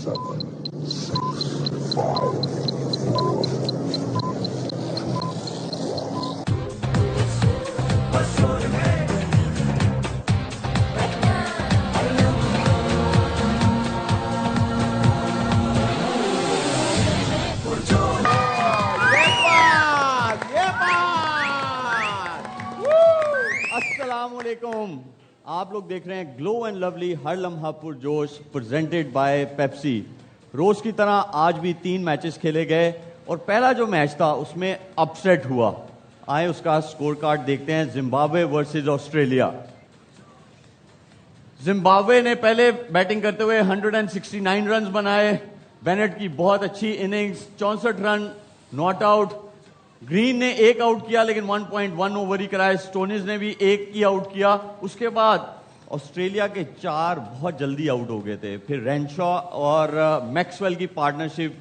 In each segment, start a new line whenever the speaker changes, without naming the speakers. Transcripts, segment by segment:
अस्सलामुअलैकुम। आप लोग देख रहे हैं ग्लो एंड लवली हर लम्हा पुरजोश प्रेजेंटेड बाय पेप्सी। रोज की तरह आज भी 3 मैचेस खेले गए और पहला जो मैच था उसमें अपसेट हुआ। आए उसका स्कोर कार्ड देखते हैं। Zimbabwe versus Australia. जिम्बाब्वे ने पहले बैटिंग करते हुए 169 रन बनाए। बेनेट की बहुत अच्छी innings, 64 run, not out. Green ने 1 आउट किया लेकिन 1.1 ओवर ही कराए। स्टोनिस ने भी 1 की आउट किया। उसके बाद ऑस्ट्रेलिया के 4 बहुत जल्दी आउट हो गए थे। फिर रेनशॉ और मैक्सवेल की पार्टनरशिप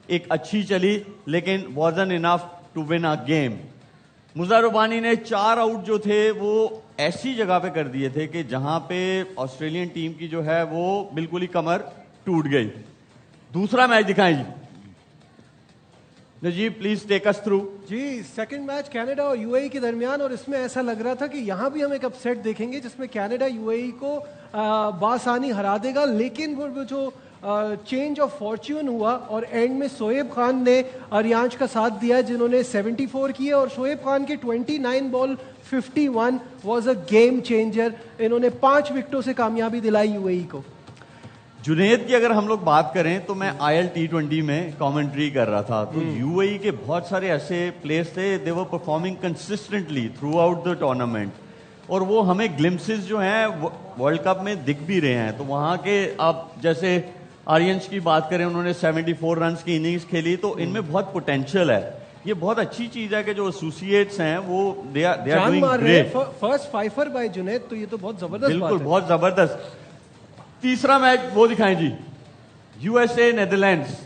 एक अच्छी चली लेकिन wasn't enough to win a game. Muzarabani ने 4 आउट जो थे वो ऐसी जगह पे कर दिए थे कि जहां पे ऑस्ट्रेलियन टीम की जो है वो बिल्कुल ही कमर टूट गई। दूसरा मैच दिखाएं जी। Najeeb please take us through.
जी, सेकंड मैच कनाडा और यूएई के दरमियान, और इसमें ऐसा लग रहा था कि यहां भी हम एक अपसेट देखेंगे जिसमें कनाडा यूएई को बासानी हरा देगा। लेकिन वो जो चेंज ऑफ फॉर्च्यून हुआ और एंड में शोएब खान ने आर्यांश का साथ दिया जिन्होंने 74 किए, और शोएब खान के 29 ball 51 was a game changer. इन्होंने 5 विकेटों से कामयाबी दिलाई यूएई को।
जुनेद की अगर हम लोग बात करें तो मैं IL T20 में कमेंट्री कर रहा था तो यूएई के बहुत सारे ऐसे प्लेयर्स थे, they were performing consistently throughout the tournament और वो हमें ग्लिम्सेस जो हैं वर्ल्ड कप में दिख भी रहे हैं। तो वहां के आप जैसे आर्यंश की बात करें, उन्होंने 74 रन की इनिंग्स खेली तो इनमें बहुत पोटेंशियल है। ये बहुत अच्छी चीज है कि जो एसोसिएट्स हैं वो they are doing great.
First fifer by Junaid, तो ये तो बहुत जबरदस्त
बिल्कुल
बात है।
बहुत जबरदस्त। तीसरा मैच वो दिखाएं जी। USA Netherlands.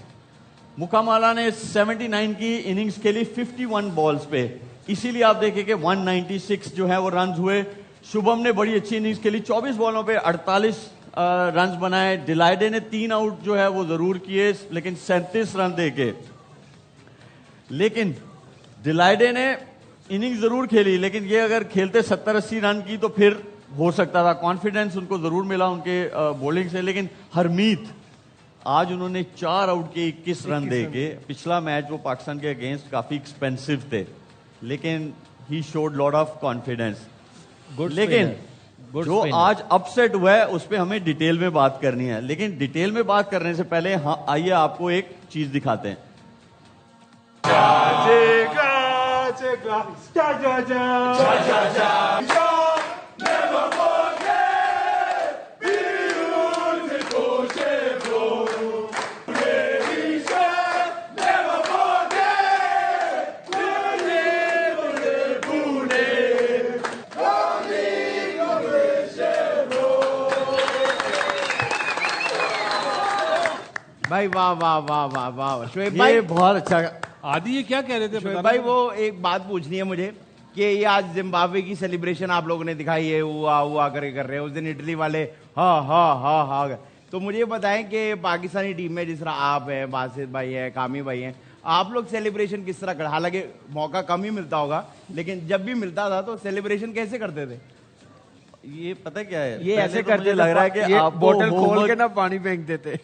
मुकामाला ने 79 की इनिंग्स खेली 51 बॉल्स पे, इसीलिए आप देखें कि 196 जो है वो रन हुए। शुभम ने बड़ी अच्छी इनिंग्स खेली, 24 बॉलों पे 48 रन बनाए। डिलाइडे ने 3 आउट जो है वो जरूर किए लेकिन 37 रन देके। लेकिन डिलाइडे ने इनिंग्स जरूर खेली लेकिन ये अगर खेलते 70-80 रन की तो फिर हो सकता था। कॉन्फिडेंस उनको जरूर मिला उनके बॉलिंग से। लेकिन हरमीत आज उन्होंने 4 आउट के 21 रन देके, पिछला मैच वो पाकिस्तान के अगेंस्ट काफी एक्सपेंसिव थे लेकिन he showed lot of confidence. लेकिन जो आज अपसेट हुआ है उस पर हमें डिटेल में बात करनी है। लेकिन डिटेल में बात करने से पहले आइए आपको एक चीज दिखाते हैं।
भाई वाह वाह वाह वाह वाह शोएब भाई,
बहुत अच्छा।
आदि ये क्या कह रहे थे
शोएब भाई वो एक बात पूछनी है मुझे कि ये आज जिम्बाब्वे की सेलिब्रेशन आप लोगों ने दिखाई है, हुआ हुआ करके कर रहे हैं। उस दिन इटली वाले हा हा हा हा। तो मुझे बताएं कि पाकिस्तानी टीम में जिस तरह आप हैं, बासित भाई हैं, कामी भाई हैं, आप लोग सेलिब्रेशन किस तरह कर, हालांकि मौका कम ही मिलता होगा लेकिन जब भी मिलता था तो सेलिब्रेशन कैसे करते थे?
ये पता क्या है,
ये ऐसे करते
लग रहा है कि आप
बोतल खोल के ना पानी फेंक देते।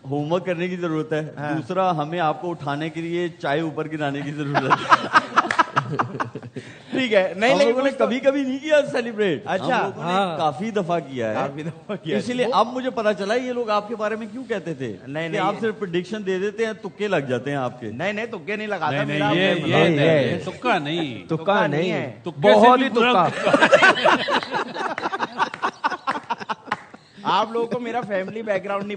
होमवर्क करने की जरूरत है। हाँ। दूसरा, हमें आपको उठाने के लिए चाय ऊपर गिराने की जरूरत है।
ठीक है, नहीं लेकिन
ने कभी कभी नहीं किया सेलिब्रेट।
अच्छा,
हाँ। काफी दफा किया है,
काफी दफा किया।
इसीलिए अब मुझे पता चला ये लोग आपके बारे में क्यों कहते थे।
नहीं
आप सिर्फ प्रेडिक्शन दे देते हैं, तुक्के लग जाते हैं आपके।
नहीं तुक्के नहीं लगाता।
ये तुक्का नहीं,
तुक्का नहीं है,
बहुत ही तुक्का।
आप लोगों को मेरा फैमिली बैकग्राउंड नहीं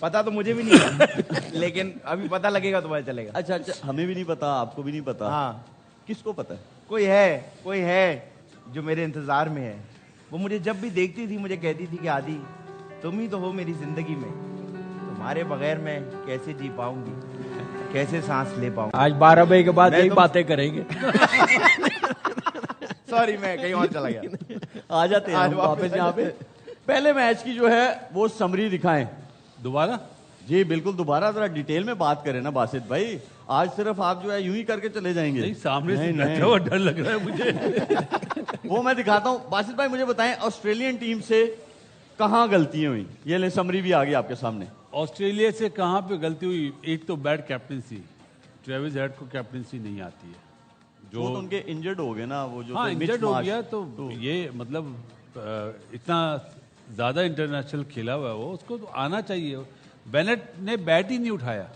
पता तो मुझे भी नहीं है लेकिन अभी पता लगेगा तो पता चलेगा।
अच्छा, हमें भी नहीं पता, आपको भी नहीं पता।
हाँ,
किसको पता है?
कोई है जो मेरे इंतजार में है। वो मुझे जब भी देखती थी मुझे कहती थी कि आदि तुम ही तो हो मेरी जिंदगी में, तुम्हारे बगैर मैं कैसे जी पाऊंगी, कैसे सांस ले पाऊंगी।
आज 12 बजे के बाद यही बातें करेंगे।
सॉरी, मैं कहीं और चला गया।
आ जाते हैं वापस यहाँ पे। पहले मैच की जो है वो समरी दिखाएं
दोबारा।
जी बिल्कुल, दोबारा जरा डिटेल में बात करें ना बासित भाई। आज सिर्फ आप जो है यूं ही करके चले जाएंगे।
नहीं, सामने से
नहीं,
बैठा हुआ डर लग रहा है मुझे।
वो मैं दिखाता हूं। बासित भाई मुझे बताएं, ऑस्ट्रेलियन टीम से कहां गलतियां हुई? ये ले समरी भी आ गई आपके सामने।
ऑस्ट्रेलिया से कहाँ पे गलती हुई? एक तो बैड कैप्टनसी, ट्रेविस हेड को कैप्टनसी नहीं आती है।
जो तो उनके इंजर्ड हो गए ना, वो जो
हाँ
थे, मिच
इंजर्ड हो
मार्श।
गया तो ये मतलब इतना ज्यादा इंटरनेशनल खेला हुआ है वो, उसको तो आना चाहिए। बेनेट ने बैट ही नहीं उठाया।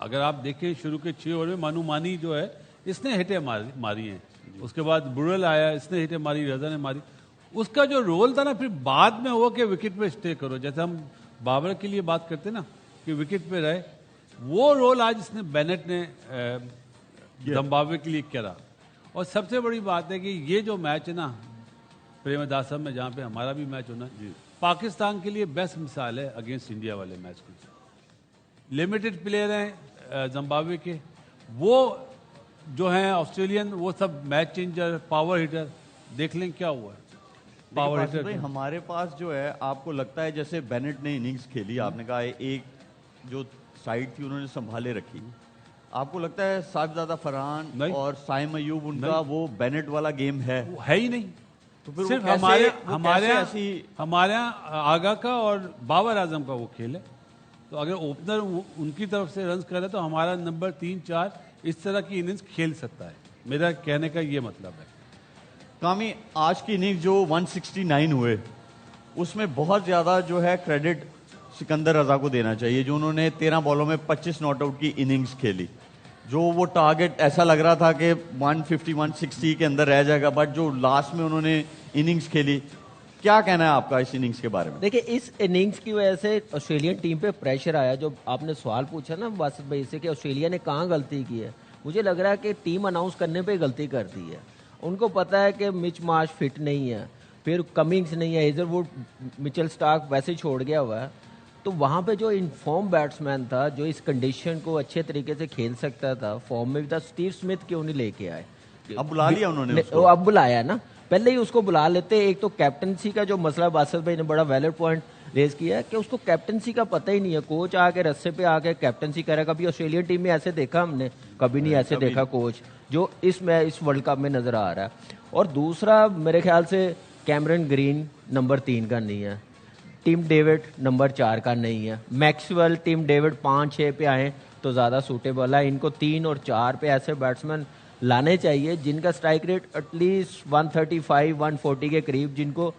अगर आप देखें शुरू के 6 ओवर में मानू मानी जो है इसने हिटें मारी हैं, उसके बाद बुरल आया, इसने हिटें मारी, रजा ने मारी। उसका जो रोल था ना फिर बाद में हुआ कि विकेट पे स्टे करो, जैसे हम बाबर के लिए बात करते ना कि विकेट पे रहे, वो रोल आज इसने बेनेट ने जिम्बाब्वे के लिए करा। और सबसे बड़ी बात है कि ये जो मैच है ना प्रेमदासम में, जहाँ पे हमारा भी मैच होना है, पाकिस्तान के लिए बेस्ट मिसाल है अगेंस्ट इंडिया वाले मैच की। लिमिटेड प्लेयर हैं जिम्बाब्वे के, वो जो हैं ऑस्ट्रेलियन, वो सब मैच चेंजर, पावर हिटर। देख लें क्या हुआ है पावर
बासित
हिटर।
भाई हमारे पास जो है, आपको लगता है जैसे बेनेट ने इनिंग्स खेली, आपने कहा एक जो साइड थी उन्होंने संभाले रखी, आपको लगता है साहिबजादा फरहान
नहीं।
और साइम अयूब उनका वो बेनेट वाला गेम है?
वो है ही नहीं।
तो फिर वो
सिर्फ
कैसे-
हमारे
वो
हमारे
कैसे
यहाँ
ऐसी-
हमारे यहाँ आगा का और बाबर आजम का वो खेल है। तो अगर ओपनर उनकी तरफ से रन करे तो हमारा नंबर 3-4 इस तरह की इनिंग्स खेल सकता है। मेरा कहने का ये मतलब है।
कामी, आज की इनिंग्स जो 169 हुए, उसमें बहुत ज्यादा जो है क्रेडिट सिकंदर रजा को देना चाहिए, जो उन्होंने 13 बॉलों में 25 नॉट आउट की इनिंग्स खेली। जो वो टारगेट ऐसा लग रहा था कि 150-160 के अंदर रह जाएगा, बट जो लास्ट में उन्होंने इनिंग्स खेली, क्या कहना है आपका इस इनिंग्स के बारे में?
देखिए, इस इनिंग्स की वजह से ऑस्ट्रेलियन टीम पे प्रेशर आया। जो आपने सवाल पूछा ना बासित भाई से कि ऑस्ट्रेलिया ने कहाँ गलती की है, मुझे लग रहा है कि टीम अनाउंस करने पे गलती कर दी है। उनको पता है कि मिच मार्श फिट नहीं है, फिर कमिंग्स नहीं है, हेजलवुड, मिचेल स्टार्क वैसे ही छोड़ गया हुआ है। तो वहाँ पे जो इनफॉर्म बैट्समैन था, जो इस कंडीशन को अच्छे तरीके से खेल सकता था, फॉर्म में भी था, स्टीव स्मिथ क्यों नहीं लेके आए?
अब बुला लिया उन्होंने उसको।
अब बुलाया ना, पहले ही उसको बुला लेते। एक तो कैप्टनसी का जो मसला बासित भाई ने बड़ा वैलिड पॉइंट रेज किया है कि उसको कैप्टनसी का पता ही नहीं है। कोच आके रस्से पे आके कैप्टनसी करेगा। कभी ऑस्ट्रेलियन टीम में ऐसे देखा हमने? कभी नहीं ऐसे देखा कोच जो इस वर्ल्ड कप में नजर आ रहा है। और दूसरा मेरे ख्याल से कैमरन ग्रीन नंबर 3 का नहीं है, टिम डेविड नंबर 4 का नहीं है, मैक्सवेल, टिम डेविड 5-6 पे आए तो ज़्यादा सूटेबल है। इनको 3 और 4 पे ऐसे बैट्समैन लाने चाहिए जिनका स्ट्राइक रेट एटलीस्ट 135-140 के करीब, जिनको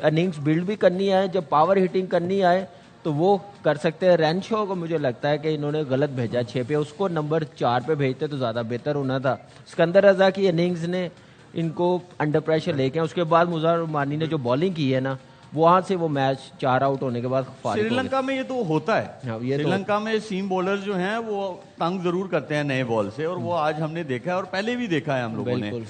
इनिंग्स बिल्ड भी करनी है, जब पावर हिटिंग करनी आए तो वो कर सकते हैं। रेंशो को मुझे लगता है कि इन्होंने गलत भेजा 6 पे, उसको नंबर 4 पे भेजते तो ज़्यादा बेहतर होना था। सिकंदर रजा की इनिंग्स ने इनको अंडर प्रेशर लेके, उसके बाद मुजार मानी ने जो बॉलिंग की है ना, वहां से वो मैच 4 आउट होने के बाद फारिग हो गए।
श्रीलंका में ये तो होता है।
हाँ, ये तो-
श्रीलंका में सीम बॉलर जो हैं वो तंग जरूर करते हैं नए बॉल से, और वो आज हमने देखा है और पहले भी देखा है हम लोगों ने।
बिल्कुल।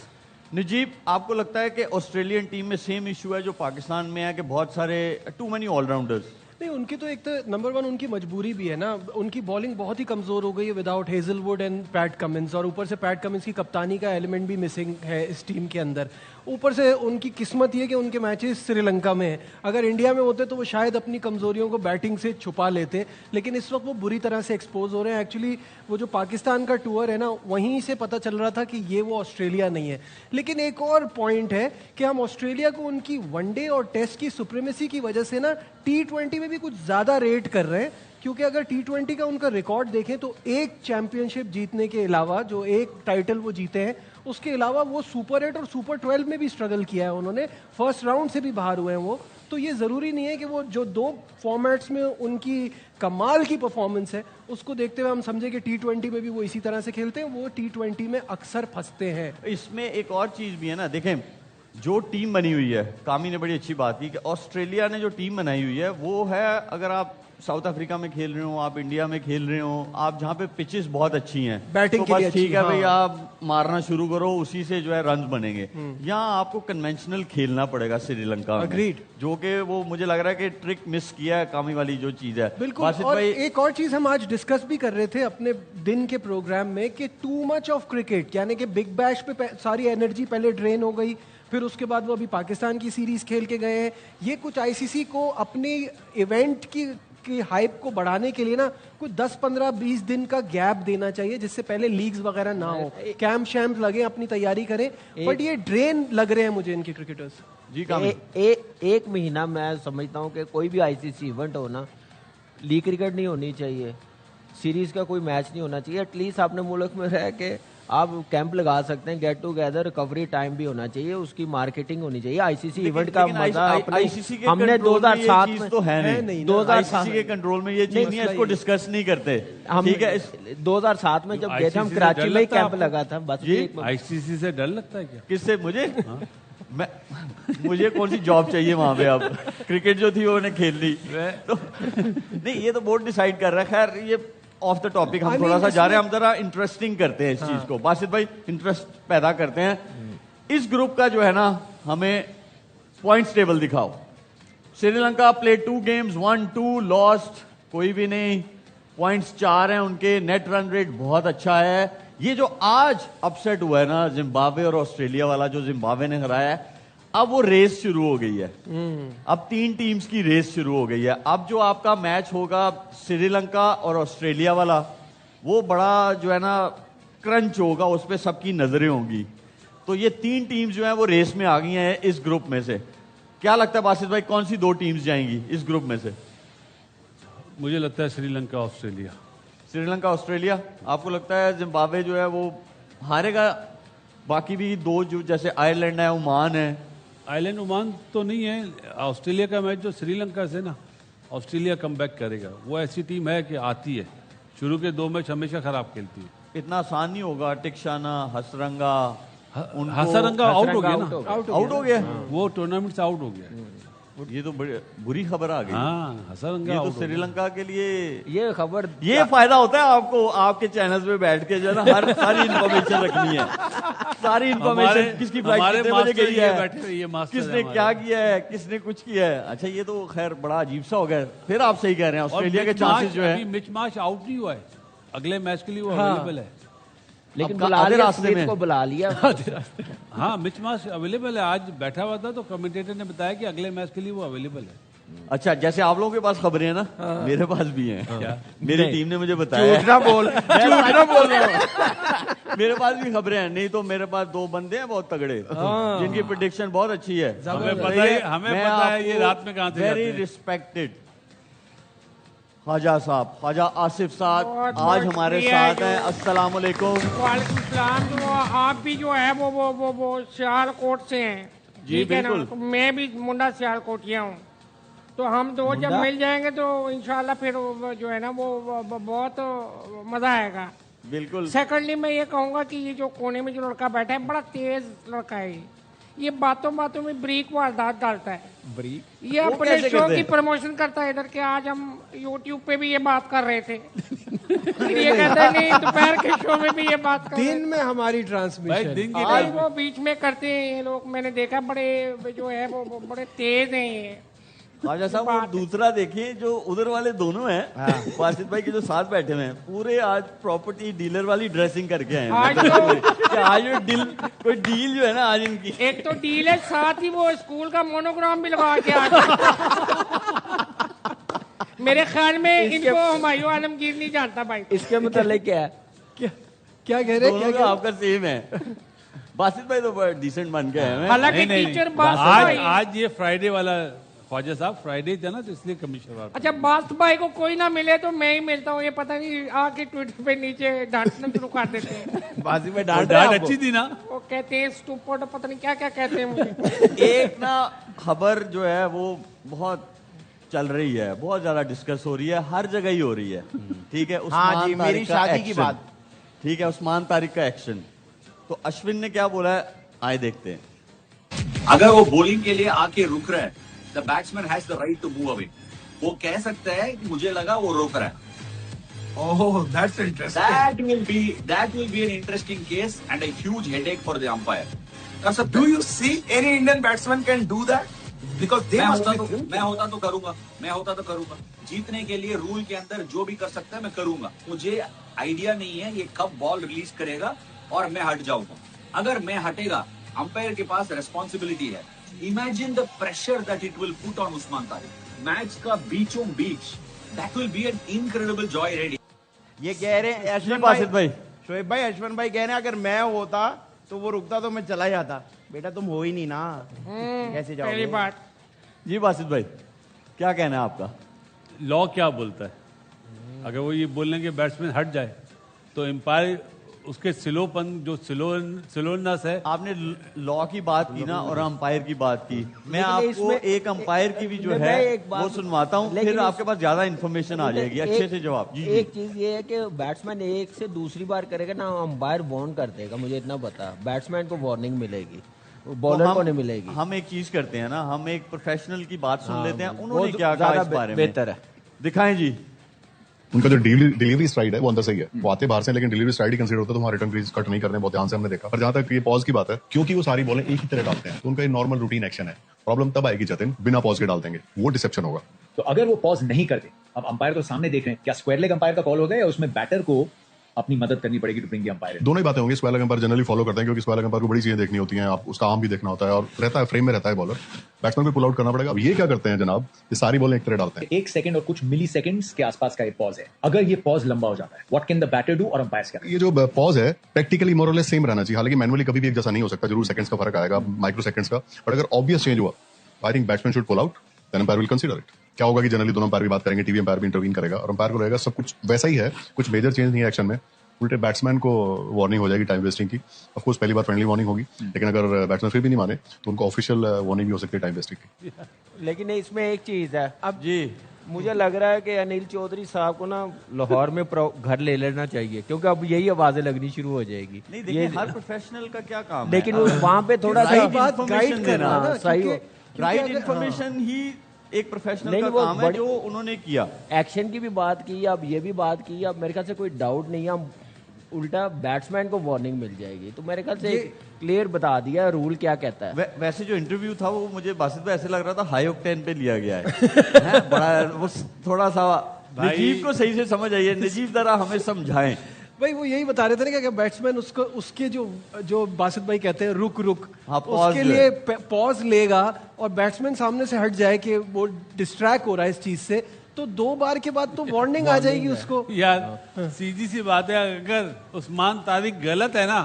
नजीब, आपको लगता है कि ऑस्ट्रेलियन टीम में सेम इशू है जो पाकिस्तान में है कि बहुत सारे टू मेनी ऑलराउंडर्स?
नहीं, उनकी तो एक तो नंबर 1 उनकी मजबूरी भी है ना। उनकी बॉलिंग बहुत ही कमजोर हो गई है without Hazlewood and PAT Cummins, और ऊपर से पैट कमिंस की कप्तानी का एलिमेंट भी मिसिंग है इस टीम के अंदर। ऊपर से उनकी किस्मत ये कि उनके मैचेस श्रीलंका में है। अगर इंडिया में होते तो वो शायद अपनी कमजोरियों को बैटिंग से छुपा लेते, लेकिन इस वक्त वो बुरी तरह से एक्सपोज हो रहे हैं। एक्चुअली वो जो पाकिस्तान का टूर है ना, वहीं से पता चल रहा था कि ये वो ऑस्ट्रेलिया नहीं है। लेकिन एक और पॉइंट है कि हम ऑस्ट्रेलिया को उनकी वनडे और टेस्ट की सुप्रीमेसी की वजह से ना T20 में भी कुछ ज्यादा रेट कर रहे हैं, क्योंकि अगर T20 का उनका रिकॉर्ड देखें तो एक चैंपियनशिप जीतने के अलावा, जो एक टाइटल वो जीते हैं, उसके अलावा वो सुपर 8 और सुपर 12 में भी स्ट्रगल किया है उन्होंने, फर्स्ट राउंड से भी बाहर हुए हैं वो। तो ये जरूरी नहीं है कि वो जो 2 फॉर्मेट्स में उनकी कमाल की परफॉर्मेंस है उसको देखते हुए हम समझे कि T20 में भी वो इसी तरह से खेलते हैं। वो T20 में अक्सर फंसते हैं।
इसमें एक और चीज भी है ना, देखें जो टीम बनी हुई है, कामी ने बड़ी अच्छी बात की कि ऑस्ट्रेलिया ने जो टीम बनाई हुई है वो है, अगर आप साउथ अफ्रीका में खेल रहे हो, आप इंडिया में खेल रहे हो, आप जहाँ पे पिचेस बहुत अच्छी हैं,
बैटिंग
तो
के लिए
बस ठीक
अच्छी,
है भाई,
हाँ।
आप मारना शुरू करो, उसी से जो है रन बनेंगे। यहाँ आपको कन्वेंशनल खेलना पड़ेगा श्रीलंका में,
Agreed।
जो कि वो मुझे लग रहा है कि ट्रिक मिस किया है कामी वाली जो चीज है।
बिल्कुल।
बासित
और
भाई,
एक और चीज हम आज डिस्कस भी कर रहे थे अपने दिन के प्रोग्राम में कि टू मच ऑफ क्रिकेट, यानी कि बिग बैश पे सारी एनर्जी पहले ड्रेन हो गई, फिर उसके बाद वो अभी पाकिस्तान की सीरीज खेल के गए हैं। ये कुछ आईसीसी को अपनी इवेंट की इसकी हाइप को बढ़ाने के लिए ना कुछ 10-15-20 दिन का गैप देना चाहिए, जिससे पहले लीग्स वगैरह ना हो, कैंप शैम्प लगे, अपनी तैयारी करें। बट ये ड्रेन लग रहे हैं मुझे इनके क्रिकेटर्स।
जी कामिल।
एक महीना मैं समझता हूँ कि कोई भी आईसीसी इवेंट हो ना, लीग क्रिकेट नहीं होनी चाहिए, सीरीज का कोई मैच नहीं होना चाहिए। एटलीस्ट आपने मुल्क में रह के आप कैंप लगा सकते हैं, गेट टुगेदर, रिकवरी टाइम भी होना चाहिए, उसकी मार्केटिंग होनी चाहिए। आईसीसी इवेंट का मजा
आईसीसी के
हमने 2007 में
तो है नहीं, 2007 के कंट्रोल में ये चीज नहीं है, इसको डिस्कस नहीं करते। ठीक है,
2007 में जब गए थे हम, कराची में ही कैंप लगा था। बस
आईसीसी से डर लगता है क्या?
किससे? मुझे मुझे कौन सी जॉब चाहिए वहां पे? अब क्रिकेट जो थी वो मैंने खेल ली तो नहीं, ये तो बोर्ड डिसाइड कर रहा है। खैर, ये ऑफ द टॉपिक हम थोड़ा सा जा रहे हैं, हम जरा इंटरेस्टिंग करते हैं इस चीज को। बासित भाई, इंटरेस्ट पैदा करते हैं। इस ग्रुप का जो है ना, हमें पॉइंट्स टेबल दिखाओ। श्रीलंका प्ले 2 गेम्स, 1-2 लॉस्ट, कोई भी नहीं, पॉइंट्स 4 हैं उनके, नेट रन रेट बहुत अच्छा है। ये जो आज अपसेट हुआ है ना, जिम्बाब्वे और ऑस्ट्रेलिया वाला, जो जिम्बाब्वे ने हराया है, अब वो रेस शुरू हो गई है। अब 3 टीम्स की रेस शुरू हो गई है। अब जो आपका मैच होगा श्रीलंका और ऑस्ट्रेलिया वाला, वो बड़ा जो है ना क्रंच होगा, उस पर सबकी नजरें होंगी। तो ये 3 टीम्स जो है वो रेस में आ गई हैं इस ग्रुप में से। क्या लगता है बासित भाई, कौन सी 2 टीम्स जाएंगी इस ग्रुप में से?
मुझे लगता है श्रीलंका ऑस्ट्रेलिया।
श्रीलंका ऑस्ट्रेलिया। आपको लगता है जिम्बाब्वे जो है वो हारेगा? बाकी भी 2 जो जैसे आयरलैंड है, ओमान है।
आइलैंड ओमान तो नहीं है। ऑस्ट्रेलिया का मैच जो श्रीलंका से ना, ऑस्ट्रेलिया कमबैक करेगा। वो ऐसी टीम है कि आती है, शुरू के 2 मैच हमेशा खराब खेलती है।
इतना आसान नहीं होगा। टिक्शाना, हसरंगा,
हसरंगा आउट हो गया ना,
आउट हो गया।
वो टूर्नामेंट से आउट हो गया।
ये तो बुरी खबर आ गई।
हाँ, हसरंगा
ये तो
out हो गया।
श्रीलंका के लिए
ये खबर,
ये फायदा होता है आपको, आपके चैनल्स पे बैठ के जो है ना, हर सारी इन्फॉर्मेशन रखनी है। सारी इन्फॉर्मेशन, किसकी फ्लाइट कितने बजे गई है, किसने क्या किया है, किसने कुछ किया है। अच्छा, ये तो खैर बड़ा अजीब सा हो गया। फिर आप सही कह रहे हैं, ऑस्ट्रेलिया के चांसेस जो है,
मिच मार्श आउट नहीं हुआ है, अगले मैच के लिए वो अवेलेबल है।
लेकिन
अब
बुला
आधे
लिया,
रास्ते
स्मिथ
में।
को बुला लिया।
हाँ, मिच मार्श अवेलेबल है। आज बैठा हुआ था तो कमेंटेटर ने बताया कि अगले मैच के लिए वो अवेलेबल है।
अच्छा, जैसे आप लोगों के पास खबरें हैं ना, मेरे पास भी हैं। मेरी टीम ने मुझे बताया।
झूठ ना बोल
रहा हूँ। मेरे पास भी खबरें हैं। नहीं तो मेरे पास 2 बंदे हैं बहुत तगड़े, जिनकी प्रेडिक्शन बहुत अच्छी है।
हमें पता है ये रात में कहां से
वेरी रिस्पेक्टेड ख्वाजा साहब, ख्वाजा आसिफ साहब आज हमारे साथ हैं। अस्सलाम वालेकुम।
वालेकुम सलाम। तो आप भी जो है वो सियालकोट से हैं?
जी
ठीक है ना?
बिल्कुल।
तो मैं भी मुंडा सियालकोटिया हूँ। तो हम 2 जब मिल जाएंगे तो इंशाल्लाह फिर जो है ना वो बहुत मजा आएगा।
बिल्कुल।
सेकंडली मैं ये कहूंगा कि ये जो कोने में जो लड़का बैठा है, बड़ा तेज लड़का है। ये बातों बातों में ब्रीक वारदात डालता है। ये
वो
अपने
कैसे
शो
करते
की
हैं?
प्रमोशन करता है इधर के। आज हम यूट्यूब पे भी ये बात कर रहे थे। फिर ये कहता है नहीं, दोपहर के शो में भी ये बात कर रहे
दिन में हमारी
भाई
ट्रांसमिशन।
दिन के
आज वो बीच में करते हैं ये लोग। मैंने देखा बड़े जो है वो बड़े तेज हैं ये।
ख्वाजा साहब, वो दूसरा देखिए जो उधर वाले दोनों हैं, वासिद भाई के जो साथ बैठे हुए हैं, पूरे आज प्रॉपर्टी डीलर वाली ड्रेसिंग करके आए हैं।
आज
कि आज कोई डील जो है ना आज इनकी।
एक तो डील है, साथ ही वो स्कूल का मोनोग्राम भी लगा के आज। मेरे ख्याल में इनको हुमायूं आलमगीर नहीं जानता भाई।
इसके मतलब क्या है?
क्या कह रहे
दोनों का आपका सेम है। बासित भाई तो डिसेंट बन के आए हैं।
हालांकि
नहीं,
टीचर
आज ये फ्राइडे वाला, ख्वाजा साहब फ्राइडे था ना, तो इसलिए कमिश्नर।
अच्छा, बास्त भाई को कोई ना मिले तो मैं ही मिलता हूँ। ये पता नहीं आके ट्विटर पे नीचे डांटना शुरू कर देते हैं।
बाजी में
डांट
डांट
अच्छी थी ना।
वो कहते हैं स्टूपिड, पता नहीं क्या क्या कहते हैं मुझे।
एक ना खबर जो है वो बहुत चल रही है, बहुत ज्यादा डिस्कस हो रही है, हर जगह ही हो रही है। ठीक है,
हाँ जी,
उस्मान
मेरी
तारिक का
शादी की
एक्शन।
बात।
ठीक है, उस्मान तारिक का एक्शन। तो अश्विन ने क्या बोला है, आए देखते हैं।
अगर वो बॉलिंग के लिए आके रुक रहा है, the batsman has the right to move away. वो कह सकता है कि मुझे लगा वो रोक रहा है।
Oh, that's interesting.
That will be an interesting case and a huge headache for the umpire. कर सकते
Do
हैं।
you see any Indian batsman can do that? Because they
मैं
must
होता
be
तो
thinking.
मैं होता तो करूंगा। जीतने के लिए रूल के अंदर जो भी कर सकता है मैं करूंगा। मुझे आइडिया नहीं है ये कब बॉल रिलीज करेगा और मैं हट जाऊंगा। अगर मैं हटेगा, अंपायर के पास रेस्पॉन्सिबिलिटी है। Imagine the pressure that it will put on Usman Tariq. Match का बीचों बीच That will be an incredible joy ready.
ये कह रहे हैं
जी बासित भाई,
शोएब भाई, अश्विन भाई कह रहे हैं अगर मैं होता तो वो रुकता तो मैं चला जाता। बेटा तुम हो ही नहीं ना, कैसे
पहली
जाओगे?
बात।
जी बासित भाई, क्या कहना है आपका?
लॉ क्या बोलता है? अगर वो ये बोल लें कि बैट्समैन हट जाए तो एम्पायर उसके स्लोपन जो स्लोनेस है।
आपने लॉ की बात की ना और अंपायर की बात की, मैं
लेकिन
आपको
इसमें-
एक अंपायर की भी जो
मैं
है
एक बात-
वो सुनवाता हूँ,
लेकिन
फिर
इस-
आपके पास ज्यादा इन्फॉर्मेशन आ जाएगी, अच्छे से जवाब। जी जी।
एक चीज ये है कि बैट्समैन एक से दूसरी बार करेगा ना, अंपायर वार्न कर देगा, मुझे इतना पता। बैट्समैन को वार्निंग मिलेगी, बॉलर को नहीं मिलेगी।
हम एक चीज करते हैं ना, हम एक प्रोफेशनल की बात सुन
हाँ,
लेते हैं,
वो
उन्होंने क्या कहा
ज्यादा
इस बारे में।
बेहतर है।
दिखाएं जी।
उनका जो डिलीवरी स्ट्राइड है वो अंदर सही है, वो आते बाहर से, लेकिन डिलीवरी स्ट्राइड ही कंसीडर होता है तो वहाँ रिटर्न क्रीज कट नहीं करने, बहुत ध्यान से हमने देखा। पर जहां तक ये पॉज की बात है, क्योंकि वो सारी बॉलें एक ही तरह डालते हैं तो उनका ये नॉर्मल रूटीन एक्शन है। प्रॉब्लम तब आएगी जतिन बिना पॉज के डाल देंगे, वो डिसेप्शन होगा।
तो अगर वो पॉज नहीं करते, अब अंपायर तो सामने देख रहे हैं, क्या स्क्वायर लेग अंपायर का कॉल होगा या उसमें बैटर को अपनी मदद करनी पड़ेगी टू ब्रिंग द अंपायर?
दोनों ही बातें होंगी। Square leg umpire generally follow करते हैं क्योंकि स्क्वायर लेग अंपायर को बड़ी चीजें देखनी होती हैं, आप उसका आर्म भी देखना होता है और रहता है फ्रेम में रहता है बॉलर, बैट्समैन को पुल आउट करना पड़ेगा। अब ये क्या करते हैं जनाब, ये सारी बॉलें एक तरह डालते हैं।
1 सेकंड और कुछ मिली सेकंड्स के आसपास का ये पॉज है। अगर ये पॉज लंबा हो जाता है, what can the batter do और अंपायर्स क्या?
ये जो पॉज है प्रैक्टिकली मोर और लेस सेम रहना चाहिए, हालांकि मैनुअली कभी भी एक जैसा नहीं हो सकता, जरूर सेकंड्स का फर्क आएगा, माइक्रो सेकंड्स का। बट अगर ऑब्वियस चेंज हुआ, I think batsman should pull out, then umpire will consider it. क्या होगा कि जनरली दोनों अंपायर भी बात करेंगे, टीवी अंपायर भी इंटरवीन करेगा और अंपायर को रहेगा सब कुछ वैसा ही है, कुछ मेजर चेंज नहीं है एक्शन में। उल्टे बैट्समैन को वार्निंग हो जाएगी टाइम वेस्टिंग की। ऑफ कोर्स पहली बार फ्रेंडली वार्निंग होगी, लेकिन अगर बैट्समैन फिर भी नहीं माने तो उनको ऑफिशियल वार्निंग भी हो सकती है टाइम वेस्टिंग की।
लेकिन इसमें एक चीज है,
अब जी
मुझे लग रहा है कि अनिल चौधरी साहब को ना लाहौर में घर ले लेना चाहिए, क्योंकि अब यही आवाजें लगनी शुरू हो जाएगी।
नहीं, देखिए हर प्रोफेशनल का क्या काम है,
लेकिन वो वहां पे थोड़ा सा
राइट
बात
इन्फॉर्मेशन
guide
देना,
करना ना,
सही
क्योंकि-
हो।
राइट
क्योंकि अगर-
इन्फॉर्मेशन ही एक प्रोफेशनल
नहीं,
का
वो
काम है
बड़ी-
जो उन्होंने किया।
एक्शन की भी बात की, अब ये भी बात की, अब मेरे ख्याल से कोई डाउट नहीं है, हम उल्टा बैट्समैन को वार्निंग मिल जाएगी। तो मेरे ख्याल से क्लियर बता दिया रूल क्या कहता है।
वैसे जो इंटरव्यू था वो मुझे बासित भाई ऐसे लग रहा था हाई ऑक्टेन पे लिया गया है, हैं? बड़ा वो थोड़ा सा नजीब को सही से समझ आइए, नजीब जरा हमें समझाएं।
भाई वो यही बता रहे थे ना कि बैट्समैन उसको उसके जो बासित भाई कहते हैं रुक रुक,
हाँ, pause
उसके
जो
लिए
है।
पॉज लेगा और बैट्समैन सामने से हट जाए कि वो डिस्ट्रैक्ट हो रहा है इस चीज से, तो 2 बार के बाद तो वार्निंग आ जाएगी उसको।
यार सीधी सी बात है, अगर उस्मान तारिक गलत है ना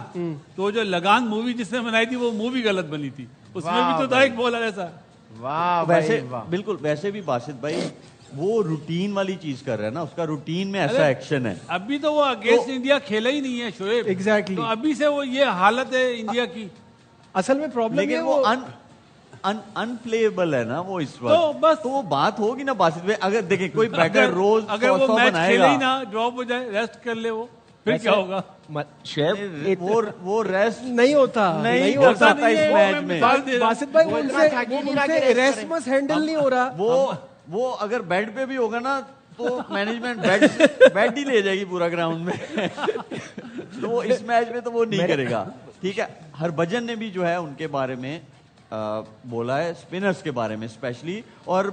तो जो लगान मूवी जिसने बनाई थी वो मूवी गलत बनी थी, उसमें
वाह
भी तो था एक बॉलर ऐसा।
वाह
वैसे
भाई वाह।
बिल्कुल, वैसे भी बासित भाई वो रूटीन वाली चीज कर रहा है ना, उसका रूटीन में ऐसा एक्शन है।
अभी तो वो अगेंस्ट इंडिया खेला ही नहीं है शोएब।
Exactly.
तो अभी से वो ये हालत है इंडिया की।
असल में प्रॉब्लम
लेकिन
ये
वो अनप्लेएबल है ना वो इस वक्त,
तो बस-
तो वो बात होगी ना बासित भाई। अगर देखें कोई बैटर रोज
अगर वो
100
मैच खेले
बनाएगा,
ही ना, ड्रॉप हो जाए, रेस्ट कर ले वो, फिर क्या होगा?
शेब
वो रेस्ट
नहीं होता,
नहीं
होता।
होता था इस
वो
मैच
मैं
में।
मिसाल दे रहा हूं।
बासित भाई
वो इतना
उनसे
थक ही नहीं रहा कि
उनसे
rest
रेस्टमस हैंडल नहीं हो रहा।
वो अगर बेड पे भी होगा ना तो मैनेजमेंट बेड ही ले जाएगी पूरा ग्राउंड में। तो वो इस मैच में तो वो नहीं करेगा। ठीक है, हरभजन ने भी जो है उनके बारे में बोला है, स्पिनर्स के बारे में स्पेशली। और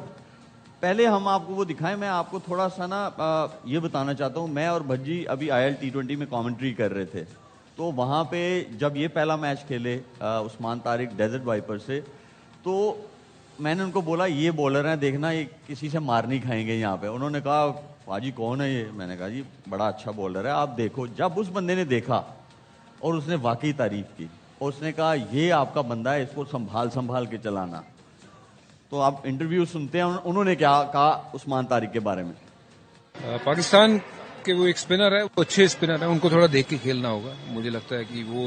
पहले हम आपको वो दिखाएं, मैं आपको थोड़ा सा ना ये बताना चाहता हूँ। मैं और भज्जी अभी IL T20 में कमेंट्री कर रहे थे, तो वहाँ पे जब ये पहला मैच खेले उस्मान तारिक डेजर्ट वाइपर से, तो मैंने उनको बोला ये बॉलर हैं, देखना ये किसी से मार नहीं खाएंगे यहाँ पे। उन्होंने कहा पाजी कौन है ये? मैंने कहा जी बड़ा अच्छा बॉलर है, आप देखो। जब उस बंदे ने देखा और उसने वाकई तारीफ की और उसने कहा ये आपका बंदा है, इसको संभाल के चलाना। तो आप इंटरव्यू सुनते हैं उन्होंने क्या कहा उस्मान तारिक के बारे में।
पाकिस्तान के वो एक स्पिनर है, वो अच्छे स्पिनर है, उनको थोड़ा देख के खेलना होगा। मुझे लगता है कि वो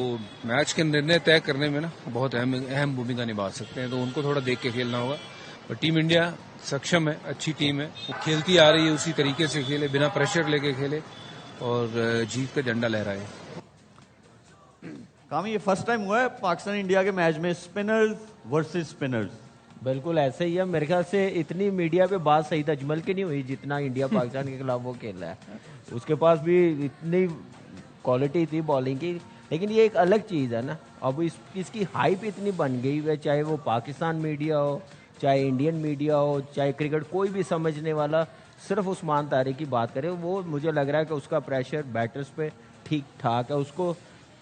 मैच के निर्णय तय करने में ना बहुत अहम भूमिका निभा सकते हैं, तो उनको थोड़ा देख के खेलना होगा। और टीम इंडिया सक्षम है, अच्छी टीम है, वो खेलती आ रही है, उसी तरीके से खेले, बिना प्रेशर लेके खेले और जीत का झंडा लहराए।
कामी, ये फर्स्ट टाइम हुआ है पाकिस्तान इंडिया के मैच में स्पिनर्स वर्सेस स्पिनर्स।
बिल्कुल ऐसे ही है। मेरे ख्याल से इतनी मीडिया पे बात सही अजमल की नहीं हुई जितना इंडिया पाकिस्तान के खिलाफ वो खेला है। उसके पास भी इतनी क्वालिटी थी बॉलिंग की, लेकिन ये एक अलग चीज़ है ना। अब इसकी हाइप इतनी बन गई है, चाहे वो पाकिस्तान मीडिया हो, चाहे इंडियन मीडिया हो, चाहे क्रिकेट, कोई भी समझने वाला सिर्फ उस्मान तारिक की बात करे। वो मुझे लग रहा है कि उसका प्रेशर बैटर्स पे ठीक ठाक है, उसको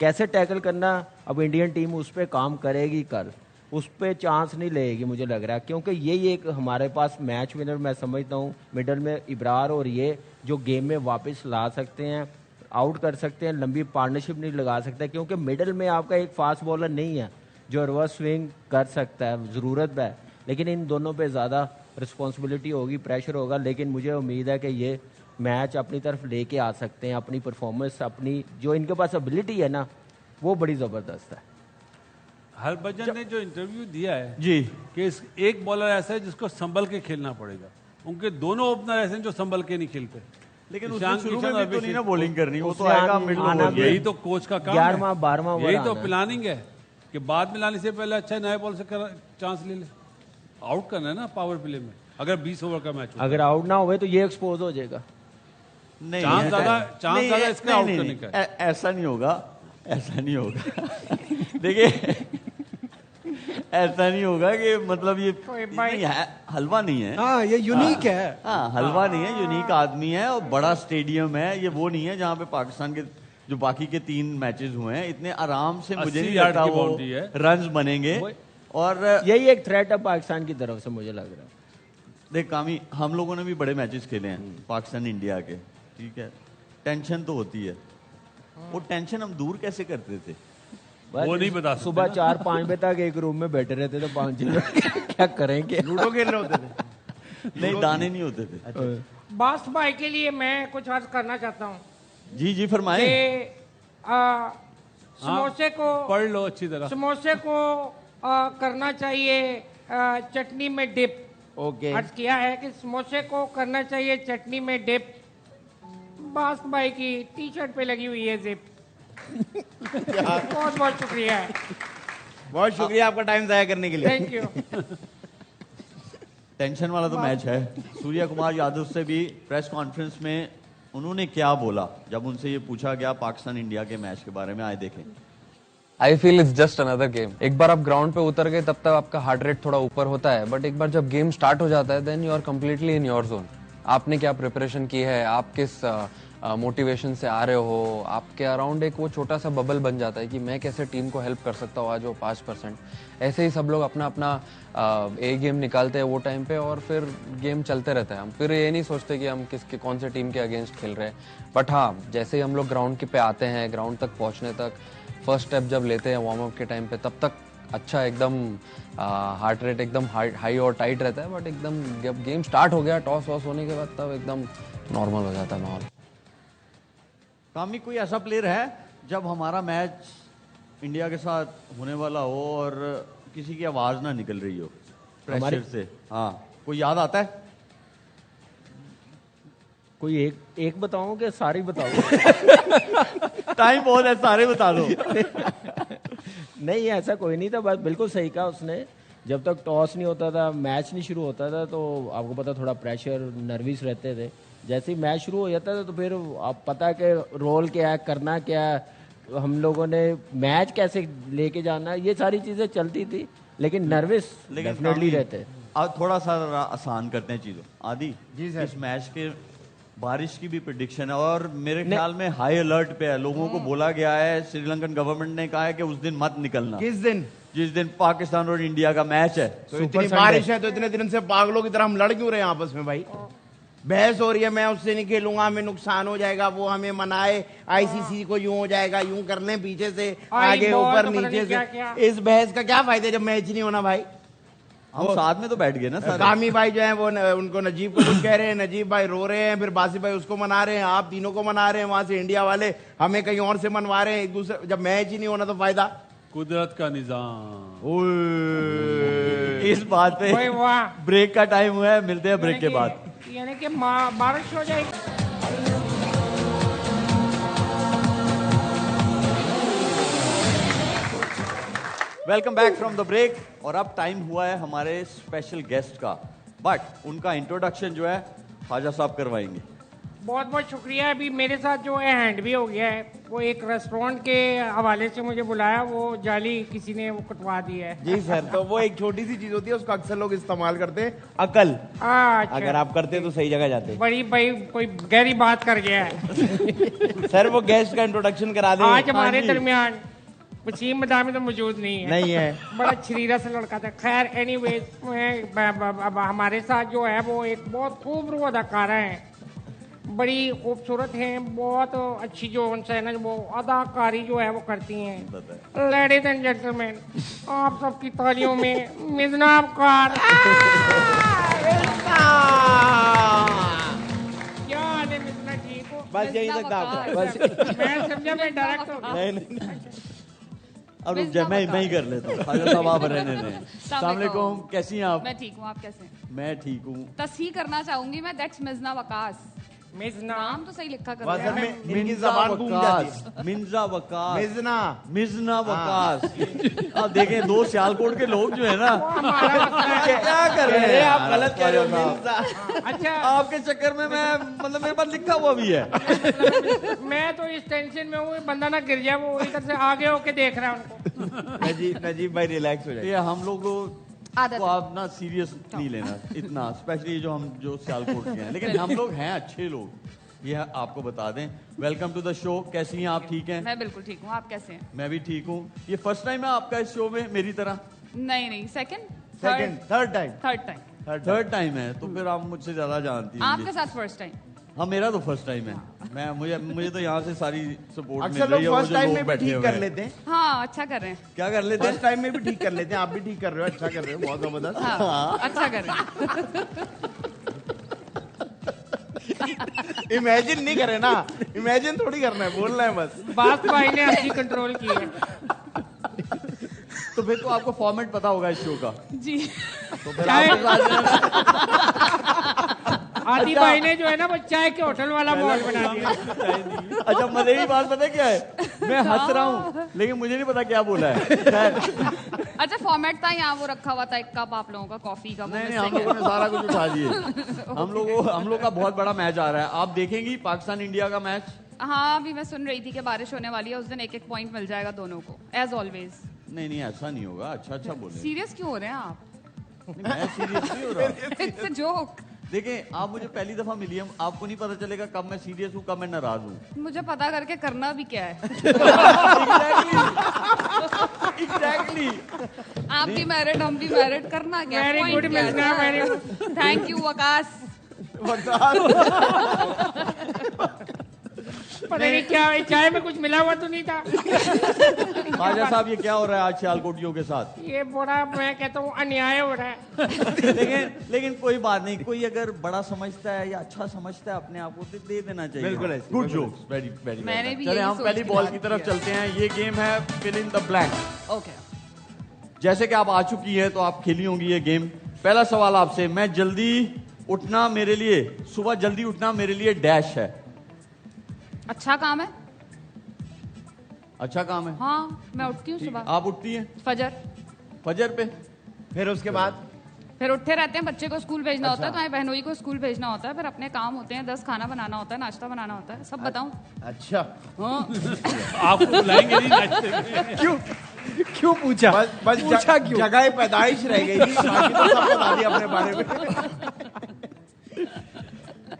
कैसे टैकल करना अब इंडियन टीम उस पर काम करेगी कल। उस पर चांस नहीं लेगी मुझे लग रहा है, क्योंकि यही एक हमारे पास मैच विनर मैं समझता हूँ मिडल में इब्रार, और ये जो गेम में वापस ला सकते हैं, आउट कर सकते हैं, लंबी पार्टनरशिप नहीं लगा सकते, क्योंकि मिडल में आपका एक फास्ट बॉलर नहीं है जो रिवर्स स्विंग कर सकता है, ज़रूरत है, लेकिन इन दोनों पे ज़्यादा रिस्पॉन्सिबिलिटी होगी, प्रेशर होगा, लेकिन मुझे उम्मीद है कि ये मैच अपनी तरफ लेके आ सकते हैं, अपनी परफॉर्मेंस, अपनी जो इनके पास एबिलिटी है ना वो बड़ी ज़बरदस्त है।
हरभजन ने जो इंटरव्यू दिया है
जी
कि एक बॉलर ऐसा है जिसको संभल के खेलना पड़ेगा, उनके दोनों ओपनर ऐसे हैं जो संभल के नहीं खेलते,
लेकिन
ईशान
उसने शुरू
किशन
में
और
भी तो नहीं ना
अभिषेक।
बॉलिंग करनी, वो तो
उसने
आएगा
आना
मिड
भी-
यही तो कोच का काम
11वां
है,
12वां ओवर
यही तो
आना है।
प्लानिंग है कि बाद में लाने से पहले अच्छा नए बॉल से चांस ले ले, आउट करना है ना पावर प्ले में, अगर 20 ओवर का मैच हो।
अगर आउट ना हुए तो ये एक्सपोज हो जाएगा।
नहीं
चांस
ऐसा-
ज्यादा
नहीं,
इसका
नहीं,
आउट
नहीं,
करने
नहीं,
का है।
ऐसा नहीं होगा, ऐसा नहीं होगा देखिए ऐसा नहीं होगा कि मतलब ये नहीं है, हलवा नहीं है।
हाँ ये यूनिक है।
हाँ हलवा नहीं है, यूनिक आदमी है और बड़ा स्टेडियम है, ये वो नहीं है जहाँ पे पाकिस्तान के जो बाकी के 3 मैचेस हुए हैं इतने आराम से मुझे
80
नहीं
यार्ड
लगता
की
वो
बाउंड्री है।
रन्स बनेंगे। और
यही एक थ्रेट है पाकिस्तान की तरफ से मुझे लग रहा है।
देख कामी, हम लोगों ने भी बड़े मैचेस खेले हैं पाकिस्तान इंडिया के, ठीक है, टेंशन तो होती है, वो टेंशन हम दूर कैसे करते थे?
वो नहीं बता सकते
सुबह
ना।
4-5 बजे तक एक रूम में बैठे रहते थे 5 दिन क्या करेंगे?
लूडो खेल रहे होते थे।
नहीं दाने नहीं होते थे।
बास भाई के लिए मैं कुछ अर्ज करना चाहता हूँ
जी जी फरमाए।
कि समोसे को
पढ़ लो अच्छी तरह।
समोसे को करना चाहिए चटनी में डिप।
ओके
अर्ज किया है कि समोसे को करना चाहिए चटनी में डिप। बास भाई की टी शर्ट पे लगी हुई है जिप। बहुत बहुत शुक्रिया है,
बहुत शुक्रिया आपका टाइम जाया करने के लिए।
Thank you.
टेंशन वाला तो मैच है। सूर्या कुमार यादव से भी प्रेस कॉन्फ्रेंस में उन्होंने क्या बोला जब उनसे ये पूछा गया पाकिस्तान इंडिया के मैच के बारे में, आए देखें।
I feel it's just another game. एक बार आप ग्राउंड पे उतर गए तब तक आपका हार्ट रेट थोड़ा ऊपर होता है, बट एक बार जब गेम स्टार्ट हो जाता है then you are completely in your zone. आपने क्या प्रिपरेशन की है, आप किस मोटिवेशन से आ रहे हो, आपके अराउंड एक वो छोटा सा बबल बन जाता है कि मैं कैसे टीम को हेल्प कर सकता हूँ आज वो 5%। ऐसे ही सब लोग अपना अपना ए गेम निकालते हैं वो टाइम पे, और फिर गेम चलते रहता है। हम फिर ये नहीं सोचते कि हम किसके कौन से टीम के अगेंस्ट खेल रहे हैं, बट हाँ जैसे ही हम लोग ग्राउंड पे आते हैं, ग्राउंड तक पहुँचने तक फर्स्ट स्टेप जब लेते हैं वार्म अप के टाइम पे, तब तक अच्छा एकदम हार्ट रेट एकदम हाई और टाइट रहता है, बट एकदम जब गेम स्टार्ट हो गया टॉस वॉस होने के बाद तब एकदम नॉर्मल हो जाता है माहौल।
कामी कोई ऐसा प्लेयर है जब हमारा मैच इंडिया के साथ होने वाला हो और किसी की आवाज ना निकल रही हो प्रेशर से? हाँ कोई याद आता है?
कोई एक बताऊं कि सारी बताऊं?
टाइम बहुत है, सारे बता दो।
नहीं ऐसा कोई नहीं था, बस बिल्कुल सही कहा उसने। जब तक टॉस नहीं होता था, मैच नहीं शुरू होता था, तो आपको पता थोड़ा प्रेशर, नर्वस रहते थे। जैसे ही मैच शुरू हो जाता था तो फिर आप पता कि रोल क्या है, करना क्या है, हम लोगों ने मैच कैसे लेके जाना, ये सारी चीजें चलती थी, लेकिन नर्वस डेफिनेटली रहते।
अब थोड़ा सा आसान करते हैं चीजों। आदि
जी सर।
इस मैच के बारिश की भी प्रिडिक्शन है और मेरे ख्याल में हाई अलर्ट पे है। लोगों को बोला गया है, श्रीलंकन गवर्नमेंट ने कहा है कि उस दिन मत निकलना,
किस दिन?
जिस दिन पाकिस्तान और इंडिया का मैच है।
तो इतनी बारिश है तो इतने दिन से पागलों की तरह हम लड़ क्यों रहे हैं आपस में भाई? बहस हो रही है, मैं उससे नहीं खेलूंगा, हमें नुकसान हो जाएगा, वो हमें मनाए, आईसीसी को यूं हो जाएगा, यूं कर लें पीछे से आगे ऊपर नीचे से। इस बहस का क्या फायदा जब मैच नहीं होना भाई?
हम साथ में तो बैठ गए ना सारे।
कामी भाई जो है वो उनको नजीब को कुछ कह रहे हैं, नजीब भाई रो रहे हैं, फिर बासिफ भाई उसको मना रहे हैं, आप तीनों को मना रहे हैं, वहां से इंडिया वाले हमें कहीं और से मनवा रहे हैं। एक दूसरे जब मैच ही नहीं होना तो फायदा?
कुदरत का निजाम।
इस बात पे
ओए वाह।
ब्रेक का टाइम हुआ है, मिलते हैं ब्रेक के बाद।
यानी कि बारिश हो जाएगी।
Welcome back from the break. और अब टाइम हुआ है हमारे स्पेशल गेस्ट का, बट उनका इंट्रोडक्शन जो है ख्वाजा साहब करवाएंगे।
बहुत बहुत शुक्रिया। अभी मेरे साथ जो है हैंड भी हो गया है, वो एक रेस्टोरेंट के हवाले से मुझे बुलाया, वो जाली किसी ने वो कटवा दी है।
जी सर, तो वो एक छोटी सी चीज होती है, उसको अक्सर लोग इस्तेमाल करते हैं, अकल।
अच्छा।
अगर आप करते तो सही जगह जाते।
बड़ी भाई कोई गहरी बात कर गया है।
सर वो गेस्ट का इंट्रोडक्शन करा दें।
आज हमारे दरमियान वसीम मदामी तो मौजूद नहीं है।
नहीं है।
बड़ा छरीरा सा लड़का था। खैर एनीवेज अब हमारे साथ जो है वो एक बहुत खूबसूरत अदाकारा है, बड़ी खूबसूरत हैं, बहुत अच्छी जो उनसे है ना वो अदाकारी जो है वो करती हैं। लेडीज एंड जेंटलमैन, आप सबकी तालियों में मिज़ना अबकार। क्या हाल है मिज़ना, ठीक हो?
बस यही तक था आपका।
बस मैं समझा मैं डायरेक्ट हो गया।
नहीं।
अब रुक जाए, मैं ही कर लेता हूँ। फायदा साहब आप रहने दें। अस्सलाम वालेकुम, कैसी हैं आप?
मैं ठीक हूँ, आप कैसे हैं?
मैं ठीक हूँ।
तस्हीह करना चाहूंगी मैं, दैट्स मिज़ना वकास।
मिज़ना
नाम तो सही लिखा कर
असल में इनकी जबान घूम जाती है।
मिर्जा वकास,
मिज़ना
मिज़ना वकास। अब देखें दो सियालकोट के लोग जो है ना क्या कर रहे हैं,
आप गलत कह रहे हो मिर्जा।
अच्छा,
आपके चक्कर में मैं मतलब मेरे पास लिखा हुआ भी है।
मैं तो इस टेंशन में हूँ बंदा ना गिर जाए, वो इधर से आगे होके देख रहा है उनको।
नजीब भाई रिलैक्स हो जाइए।
ये हम लोगों
आदत
को
है।
आप ना सीरियस नहीं लेना इतना, स्पेशली जो हम जो सियालकोट के हैं, लेकिन हम लोग हैं अच्छे लोग, ये आपको बता दें। वेलकम टू द शो, कैसी हैं आप? ठीक हैं?
मैं बिल्कुल ठीक हूँ, आप कैसे हैं?
मैं भी ठीक हूँ। ये फर्स्ट टाइम है आपका इस शो में मेरी तरह?
नहीं second
third time.
Third time है, तो फिर आप मुझसे ज्यादा जानती हैं।
आपके साथ फर्स्ट टाइम?
हाँ, मेरा तो फर्स्ट टाइम है। मैं मुझे तो यहाँ से सारी सपोर्ट मिल
अक्सर
रही
लोग
है।
फर्स्ट टाइम में भी ठीक कर लेते हैं।
हाँ, अच्छा कर रहे हैं।
क्या कर लेते हैं?
फर्स्ट टाइम में भी ठीक कर लेते हैं। आप भी ठीक कर रहे हो, अच्छा कर रहे हो, बहुत जबरदस्त।
हाँ, अच्छा कर रहे हैं।
इमेजिन नहीं करे ना, इमेजिन थोड़ी करना है, बोलना है बस।
बास भाई ने अच्छी कंट्रोल की है।
तो फिर तो आपको फॉर्मेट पता होगा इस शो का।
जी।
तो फिर
आदि भाई ने जो है ना वो चाय के होटल वाला माहौल बना दिया।
अच्छा, मजे की बात पता है क्या है? मैं हंस रहा हूँ लेकिन मुझे नहीं पता क्या बोला है।
अच्छा, फॉर्मेट था यहाँ वो रखा हुआ था, एक कप आप लोगों का कॉफी का।
नहीं, हम लोगों ने सारा कुछ उठा दिए। हम लोग का बहुत बड़ा मैच आ रहा है। आप देखेंगी पाकिस्तान इंडिया का मैच?
हाँ, अभी मैं सुन रही थी कि बारिश होने वाली है, उस दिन एक पॉइंट मिल जाएगा दोनों को, एज ऑलवेज।
नहीं, ऐसा नहीं होगा। अच्छा बोले।
सीरियस क्यों हो रहे हैं आप?
मैं सीरियस नहीं हो रहा।
It's a joke.
देखें, आप मुझे पहली दफा मिली है, आपको नहीं पता चलेगा कब मैं सीरियस हूँ, कब मैं नाराज हूँ।
मुझे पता करके करना भी क्या है।
एग्जैक्टली।
आप भी मैरिड, हम भी मैरिड, करना क्या?
Very good Mizna, very good.
Thank you Waqas.
पता नहीं क्या चाय में कुछ मिला हुआ तो नहीं था।
ख्वाजा साहब, ये क्या हो रहा है आज सियालकोटियों के साथ?
ये बड़ा, मैं कहता हूँ, अन्याय हो रहा है।
लेकिन कोई बात नहीं, कोई अगर बड़ा समझता है या अच्छा समझता है अपने आप को तो दे देना चाहिए।
बिल्कुल ऐसे।
Good jokes, very very.
मैंने भी
चले
यही
हम
सोच
पहली
के
बॉल
बात
की तरफ
की है।
चलते हैं। ये गेम है fill in the blank.
Okay.
जैसे कि आप आ चुकी है तो आप खेली होंगी ये गेम। पहला सवाल आपसे, मैं जल्दी उठना मेरे लिए, सुबह जल्दी उठना मेरे लिए डैश है।
अच्छा काम है।
अच्छा काम है।
हाँ, मैं उठती हूँ सुबह।
आप उठती हैं फजर पे?
फिर उसके बाद
फिर उठते रहते हैं, बच्चे को स्कूल भेजना होता है,
अच्छा।
तो बहनोई को स्कूल भेजना होता है, फिर अपने काम होते हैं, 10 खाना बनाना होता है, नाश्ता बनाना होता है, सब बताऊं?
अच्छा।
हाँ।
आपको बुलाएंगे नहीं नाश्ते में।
क्यों पूछा?
बस
पूछा क्यों?
जगह पैदाइश रह गई थी, बाकी तो सब बता दिया अपने बारे में।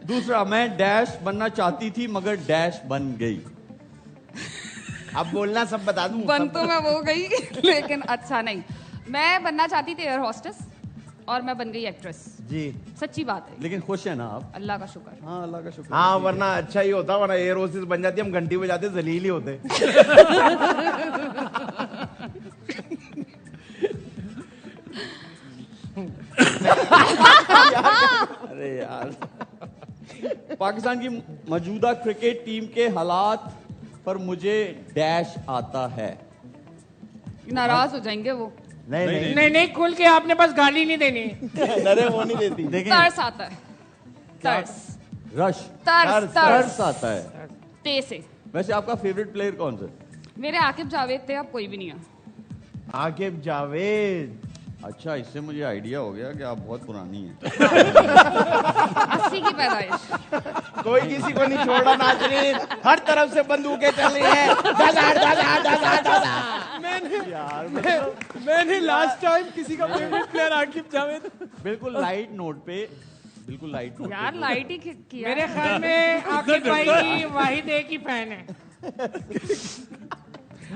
दूसरा, मैं डैश बनना चाहती थी मगर डैश बन गई।
अब बोलना सब बता दूं।
बन तो मैं वो गई लेकिन अच्छा नहीं। मैं बनना चाहती थी एयर होस्टेस और मैं बन गई एक्ट्रेस।
जी,
सच्ची बात है।
लेकिन खुश है ना आप?
अल्लाह का शुक्र।
हाँ, अल्लाह का शुक्र।
हाँ, वरना अच्छा ही होता, वरना एयर होस्टेस बन जाती, हम घंटी बजाते जलील ही होते।
अरे यार, पाकिस्तान की मौजूदा क्रिकेट टीम के हालात पर मुझे डैश आता है।
नाराज हो जाएंगे वो।
नहीं, खुल के आपने बस गाली नहीं देनी।
नरे वो नहीं देती।
देखें,
तरस आता है। तरस
तरस आता है।
ते से।
वैसे आपका फेवरेट प्लेयर कौन सा?
मेरे आकिब जावेद थे, अब कोई भी नहीं है।
आकिब जावेद।
अच्छा, इससे मुझे आइडिया हो गया कि आप बहुत पुरानी हैं।
80 की पैदाइश।
कोई किसी को नहीं छोड़ा नाजरीन, हर तरफ से बंदूकें चल रही हैं।
मैंने लास्ट टाइम किसी का फेवरेट प्लेयर आकिब जावेद।
बिल्कुल लाइट नोट पे, बिल्कुल लाइट नोट
यार
पे।
लाइट ही किया।
मेरे ख्याल में आकिब भाई की वाहिद एक ही फैन है।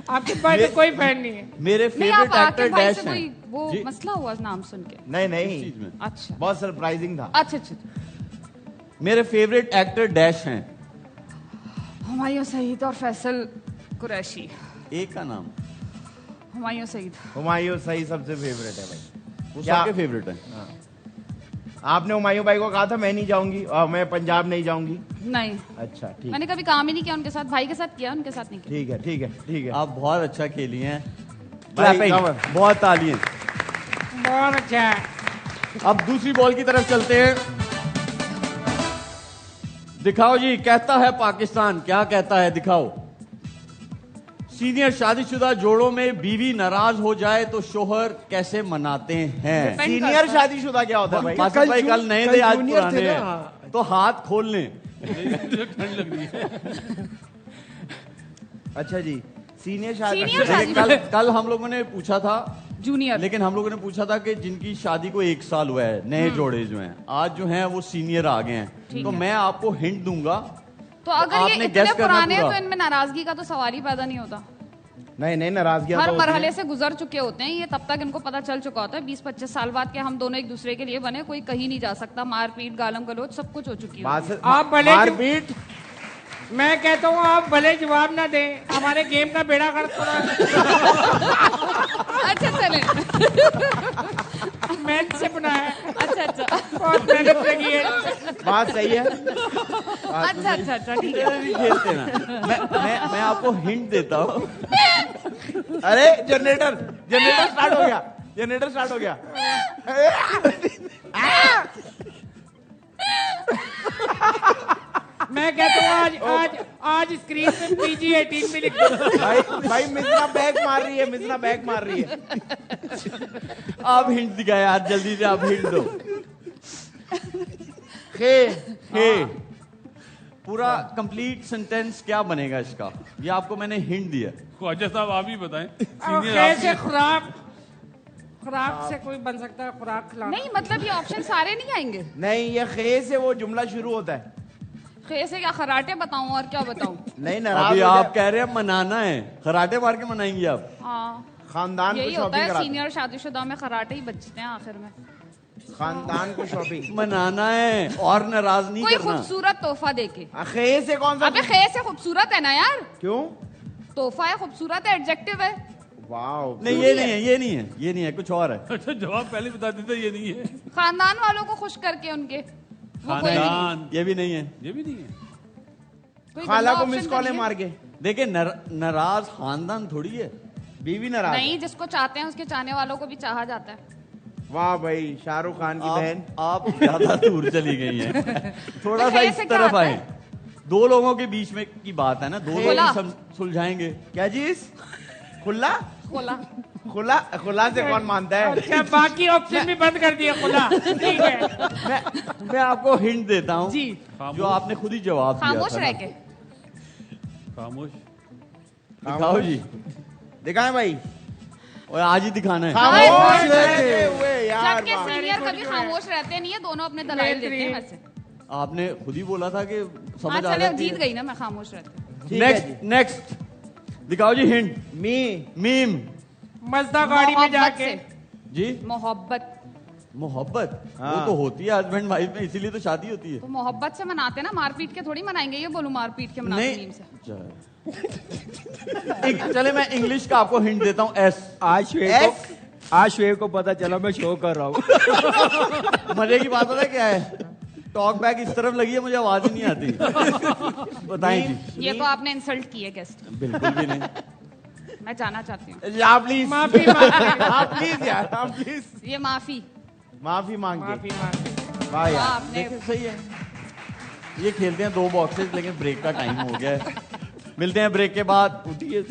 आपके भाई में कोई फैन नहीं है।
मेरे
नहीं, आप
फेवरेट
आके
एक्टर
भाई
डैश
से कोई
हैं
वो
जी।
मसला हुआ नाम सुन के?
नहीं
इस
नहीं,
चीज में
अच्छा
बहुत सरप्राइजिंग था।
अच्छा अच्छा।
मेरे फेवरेट एक्टर डैश हैं।
हुमायूं सईद और फैसल कुरैशी।
एक का नाम
हुमायूं सईद।
हुमायूं सही सबसे फेवरेट है भाई।
वो
क्या-
सबके फेवरेट है।
आपने हुमायूं भाई को कहा था मैं नहीं जाऊंगी और मैं पंजाब नहीं जाऊंगी।
नहीं,
अच्छा ठीक,
मैंने कभी काम ही नहीं किया उनके साथ। भाई के साथ किया, उनके साथ नहीं किया।
ठीक है ठीक है ठीक है।
आप बहुत अच्छा खेली हैं।
भाई,
Clapping,
कवर।
बहुत तालियां।
बहुत अच्छा है।
अब दूसरी बॉल की तरफ चलते हैं। दिखाओ जी, कहता है पाकिस्तान, क्या कहता है दिखाओ। सीनियर शादीशुदा जोड़ों में बीवी नाराज हो जाए तो शोहर कैसे मनाते हैं?
Depend
सीनियर
करता है।
शादीशुदा क्या होता है भाई?
बासित भाई कल नए थे, आज
जूनियर थे
पुराने
ना,
हैं।
हाँ।
तो हाथ खोल लें।
ठंड लग रही है।
अच्छा जी, सीनियर
Senior
शादी।
कल हम लोगों ने पूछा था,
जूनियर।
लेकिन हम लोगों ने पूछा था कि जिनकी शादी को 1 साल हुआ है, नए जोड़े जो हैं, आज जो हैं वो सीनियर आ गए हैं। तो मैं आपको हिंट दूंगा।
तो अगर ये
आपने
इतने
guess करना
पुराने हैं
पूरा।
तो इनमें नाराजगी का तो सवाल ही पैदा नहीं होता।
नहीं नहीं, नाराजगी
हर मरहले से गुजर चुके होते हैं ये, तब तक इनको पता चल चुका होता है। 20-25 साल बाद के हम दोनों एक दूसरे के लिए बने, कोई कहीं नहीं जा सकता। मारपीट, गालम गलोच सब कुछ हो चुकी है।
आप भले
मारपीट।
मैं कहता हूँ आप भले जवाब ना दें, हमारे गेम का बेड़ा गर्क थोड़ा
अच्छा चले।
मेहनत से बना है।
अच्छा अच्छा
बहुत मेहनत लगी है।
बात सही है।
अच्छा अच्छा अच्छा ठीक है।
नहीं खेलते ना। मैं आपको हिंट देता हूँ।
अरे जनरेटर स्टार्ट हो गया, जनरेटर स्टार्ट हो गया।
मैं कहता हूँ आज स्क्रीन पे PG-18 भी लिख दो।
भाई मिसना बैक मार रही है, मिसना बैक मार रही है।
आप हिंट दिखाए यार, जल्दी से आप हिंट दो। हे पूरा कंप्लीट सेंटेंस क्या बनेगा इसका, ये आपको मैंने हिंट दिया।
ख्वाजा साहब आप ही बताएं।
और
सीनियर
खे से
आप
खुराक से कोई बन सकता है, खुराक खिलाना।
नहीं मतलब ये ऑप्शन सारे नहीं आएंगे।
नहीं, ये खे से वो जुमला शुरू होता है।
खे से क्या खराटे बताऊं और क्या बताऊं?
नहीं, नाराज
अभी
हो
आप
जाए।
कह रहे हैं मनाना है, खराटे मार के मनाएंगे आप।
हाँ
खानदान को
यही होता
शॉपिंग
है,
कराते
सीनियर शादीशुदा में खराटे ही बचते हैं आखिर में।
हैं। खानदान को शॉपिंग।
मनाना है और नाराज नहीं
कोई
करना।
खूबसूरत तोहफा देके।
खे से कौन सा?
अबे खे से खूबसूरत है ना यार।
क्यों?
तोहफा है, खूबसूरत है, एडजेक्टिव है।
वाओ।
नहीं ये नहीं है, ये नहीं है, ये नहीं है, कुछ और है।
अच्छा जवाब पहले बता देते, ये नहीं है।
खानदान वालों को खुश करके उनके, वो कोई नहीं।
खानदान
ये भी नहीं है।
ये भी नहीं है।
कोई
खाला
गंदा
को
option
मिस
तो
कॉल
नहीं है।
मार के।
देखिए नाराज खानदान थोड़ी है।
बीवी नाराज।
नहीं, जिसको चाहते हैं उसके चाहने वालों को भी चाहा जाता है।
वाह भाई, शाहरुख खान की बहन।
आप ज्यादा दूर चली गई हैं। थोड़ा सा
खे
इस
से क्या
तरफ
आता
आए।
है?
दो लोगों के बीच में की बात है ना, दो
खुला।
लोग सुलझाएंगे।
क्या चीज? खुला?
खोला।
खुला? खुला से कौन मानता है?
अच्छा, बाकी ऑप्शन भी बंद कर दिया खुला। ठीक है।
मैं आपको हिंट देता हूँ
जी।
जो आपने खुद ही जवाब दिया
खामोश
था
रह
ना।
के।
खामोश।
दिखाओ जी,
दिखाएं भाई।
और आज ही दिखाना है।
खामोश रहते हुए यार।
जबकि
वाह।
सीनियर कभी खामोश रहते नहीं है, दोनों अपने दलाइल देते हैं वैसे।
आपने खुद ही बोला था कि
हाँ
समझ आ
चले,
जाती
जीत
है।
गई ना मैं, खामोश रहते।
ठीक है
नेक्स्ट
जी।
नेक्स्ट दिखाओ जी हिंट। मीम
मजदा गाड़ी में
मोहब्बत
जाके।
से।
जी।
मोहब्बत।
मोहब्बत
हाँ।
वो तो होती है हस्बैंड वाइफ में, इसीलिए तो शादी होती है।
तो मोहब्बत से मनाते हैं ना, मारपीट के थोड़ी मनाएंगे। ये बोलूं मारपीट के मनाते
नहीं
मीम से।
चले मैं इंग्लिश का आपको हिंट देता हूँ। एस।
आज श्वेव को पता चला मैं शो कर रहा हूँ।
मजे की बात है क्या है, टॉक बैक इस तरफ लगी है, मुझे आवाज ही नहीं आती। बताएं जी।
ये तो आपने इंसल्ट की है गेस्ट।
बिल्कुल भी नहीं।
मैं जाना चाहती हूँ।
या प्लीज।
माफी
हाँ प्लीज यार, हाँ प्लीज।
ये माफी।
माफी मांग
माफी
के।
मांग।
वाह यार।
आपने
देखिए सही है। ये खेलते हैं 2 बॉक्सेस, लेकिन ब्रेक का टाइम हो गया है। मिलते हैं ब्रेक के बाद। उठिए।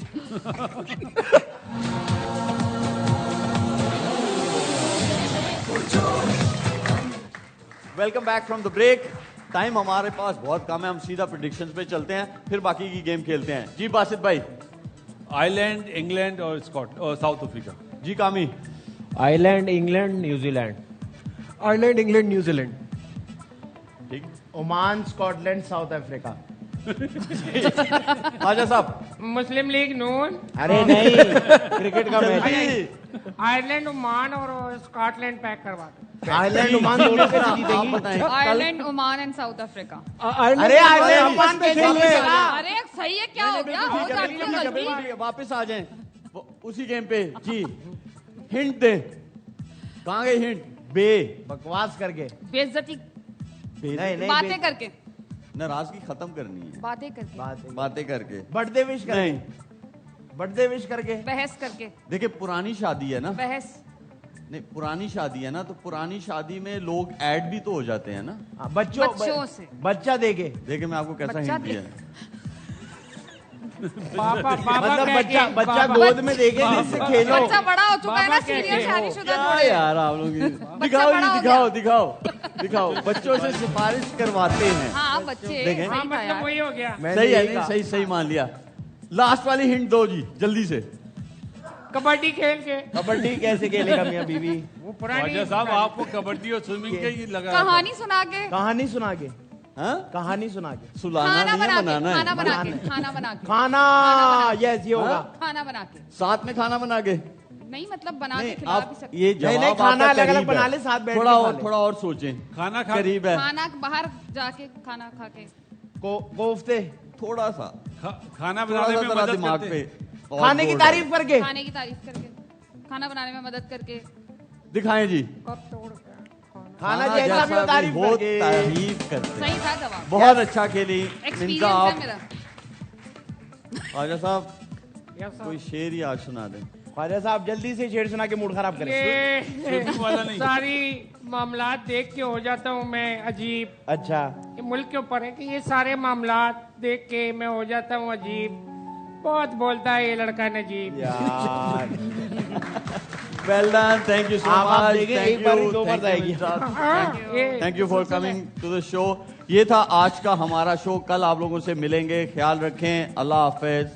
Welcome back from the break. Time हमारे पास बहुत कम है, हम सीधा प्रेडिक्शंस पे चलते हैं, फिर बाकी की गेम खेलते हैं। जी बासित भाई।
आयरलैंड, इंग्लैंड और साउथ अफ्रीका।
जी कामी।
Ireland, England, New Zealand.
Ireland, England, New Zealand.
ठीक।
Oman, Scotland, South Africa.
आजा साहब।
मुस्लिम लीग नून,
अरे नहीं, क्रिकेट का मैच है।
आयरलैंड, ओमान और स्कॉटलैंड पैक करवा दो।
आयरलैंड ओमान दोनों से
आप
जीतेगी।
बताएं
Ireland, Oman and south Africa.
अरे आयरलैंड ओमान पे खेलिएगा।
अरे सही है, क्या हो गया? हो जाती है गलती।
वापस आ जाएं उसी गेम पे जी। हिंट दे, कहाँ गए हिंट? बे
बकवास करके,
बेइज्जती,
नहीं
बातें करके,
नाराजगी खत्म करनी है,
बातें करके,
बातें करके,
बर्थडे विश करके,
नहीं
बर्थडे विश करके,
बहस करके,
देखिए पुरानी शादी है ना,
बहस,
नहीं पुरानी शादी है ना, तो पुरानी शादी में लोग ऐड भी तो हो जाते हैं ना,
बच्चों से,
बच्चा देके।
देखिए मैं आपको कैसा
बच्चा
हिंट दिया है।
मतलब बच्चा गोद में देके जिससे खेलो।
बच्चा बड़ा हो चुका है ना, सीनियर शादीशुदा
क्या
थोड़े।
यार आप लोग दिखाओ
बड़ा हो
दिखाओ दिखाओ दिखाओ, बच्चों से सिफारिश करवाते हैं।
हाँ बच्चे,
देखें।
सही था यार।
वही हो गया।
सही है, नहीं सही सही मान लिया। लास्ट वाली हिंट दो जी जल्दी से।
कबड्डी खेल के।
कबड्डी कैसे खेलेगा मियां बीवी?
वो पुरानी
ख्वाजा साहब आपको कबड्डी और स्विमिंग के ही लगा
कहानी सुना के,
कहानी सुना के,
हाँ?
कहानी सुना के,
सुलाना
खाना
नहीं है,
बना के,
बनाना
खाना
है।
बना के, खाना बना के,
खाना, यस ये होगा।
खाना बना के,
साथ में खाना बना के,
नहीं मतलब बना के
नहीं
खिला भी
आप
सकते।
ये
नहीं,
जवाब
खाना
आपका
अलग-अलग
करीब है।
बना ले, साथ बैठ के
थोड़ा
खा
और
ले।
थोड़ा और सोचें,
खाना खा
करीब है।
खाना बाहर जाके खाना खा के,
कोफ्ते,
थोड़ा सा
खाना
थोड़ा
बनाने
सा
में
जरा
मदद
दिमाग
करते
पे और
खाने की
जोर
तारीफ करके,
खाने की तारीफ करके, खाना बनाने में मदद करके,
दिखाएं जी।
कब तोड़ के।
खाना जैसा भी हो तारीफ
हो
करके।
तारीफ करते
सही था जवाब।
बहुत अच्छा खेली
एक्सपीरियंस
मिंजा
है
आप।
मेरा।
Khwaja Sahab
Yes, sir.
कोई शेर ही आज सुना दें।
ख्वाजा साहब जल्दी से शेर सुना के मूड खराब करें।
ये
वाला नहीं।
सारी मामलात देख के हो जाता हूँ मैं अजीब।
अच्छा,
ये मुल्क के ऊपर है कि ये सारे मामलात देख के मैं हो जाता हूँ अजीब। बहुत बोलता है ये लड़का नजीब।
यार
well done, thank you so
आप
मच,
देखें, एक बार ही दो बार जाएगी।
Thank you for coming to the show. ये था आज का हमारा शो। कल आप लोगों से मिलेंगे, ख्याल रखें, अल्लाह हाफिज।